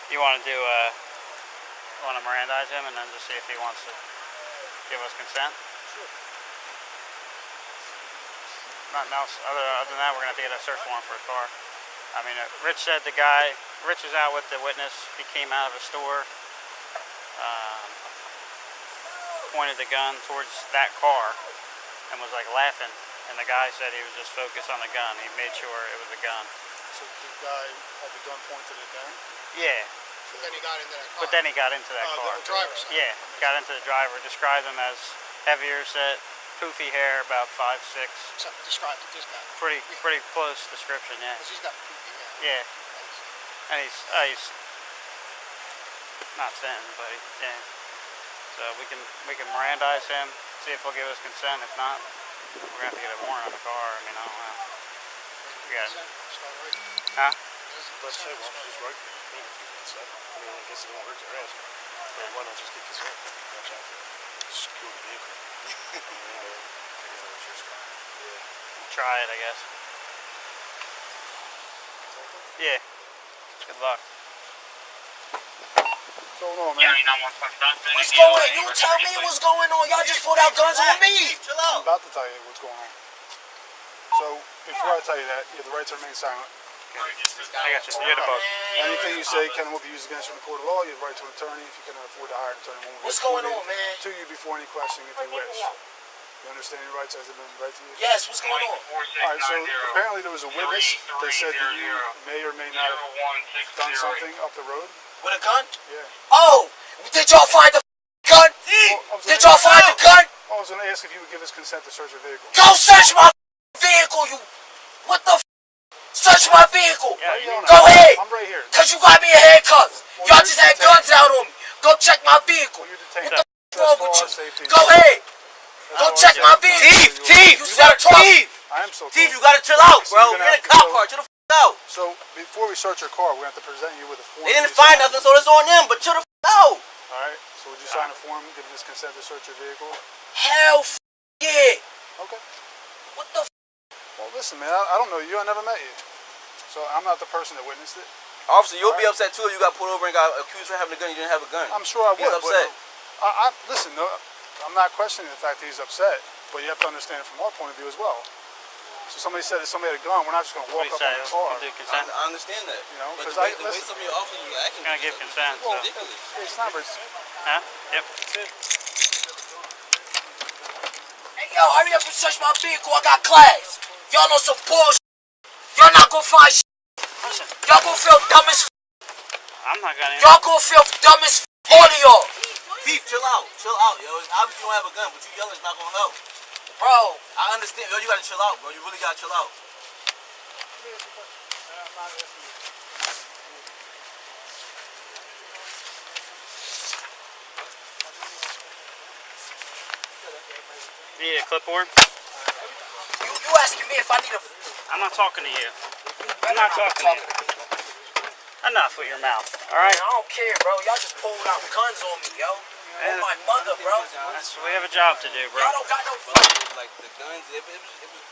You want to do want to Mirandize him and then just see if he wants to give us consent? Sure. Nothing else. Other than that, we're going to have to get a search warrant for his car. I mean, Rich said Rich was out with the witness. He came out of a store, pointed the gun towards that car, and was like laughing. And the guy said he was just focused on the gun. He made sure it was a gun. So the guy had the gun pointed at them? Yeah. But then he got into that car. But then he got into that car. The driver's side. Yeah, got into the driver. Described him as heavier set, poofy hair, about 5'6". So describe this guy. Pretty close description, yeah. Because he's got poofy hair. Yeah. And he's not thin, but yeah. So we can Mirandize him, see if he'll give us consent. If not, we're gonna have to get a warrant on the car. I mean, I don't know. We got it. Huh? Let's say, well, just right. Consent. I mean, I guess it won't hurt your ass. But why not just get consent? Secure the vehicle. Try it, I guess. Yeah. Good luck. What's going on, man? What's going on? You tell me what's going on. Y'all just pulled out guns on me. Chill I'm out. about to tell you what's going on. So, before I tell you that, you have the right to remain silent. I got you. You're the boss. Anything you say can will be used against you in the court of law. You have the right to an attorney. If you cannot afford to hire an attorney, What's going on, man? To you before any questioning if you wish. You understand your rights as they've been read to you? Yes, what's going on? Alright, so apparently there was a witness that said that you may or may not have done something up the road. With a gun? Yeah. Oh, did y'all find the gun? Did y'all find the gun? I was going to ask if you would give us consent to search your vehicle. Go search my vehicle, you. What the Search my vehicle. Yeah, go ahead. I'm right here. Because you got me in handcuffs. Y'all just had guns out on me. Go check my vehicle. Well, what the wrong with you? Go ahead. Go check my vehicle. Thief, you gotta talk. I am so Thief, you gotta chill out, bro. You're in a cop car. Chill the out. So, before we search your car, we're going to have to present you with a form. They didn't find nothing, so it's on them, but chill the out. Alright, so would you sign a form giving us consent to search your vehicle? Hell yeah. Okay. What the Well, listen, man, I don't know you. I never met you. So, I'm not the person that witnessed it. Officer, you'll be upset too if you got pulled over and got accused of having a gun and you didn't have a gun. I'm sure I would. He's upset. But listen, no, I'm not questioning the fact that he's upset, but you have to understand it from our point of view as well. So somebody said if somebody had a gun, we're not just going to walk up on the car. I understand that. You know, but because the way some of your officers are acting, gonna give consent. Well, So. it's not ridiculous. Huh? Yep. Hey, yo, hurry up and search my vehicle. I got class. Y'all on some bullshit. Y'all not gonna find shit. Listen. Y'all gonna feel dumb as I'm not gonna. Y'all gonna feel dumb as all of y'all. Thief, chill out, yo. Obviously you don't have a gun, but you yelling is not gonna help. Bro, I understand, yo. You gotta chill out, bro. You really gotta chill out. You need a clipboard? you asking me if I need a... I'm not talking to you. I'm not talking to you. Enough with your mouth, alright? I don't care, bro. Y'all just pulled out guns on me, yo. On my mother, bro. We have a job to do, bro. Y'all don't got no... Like the guns, it was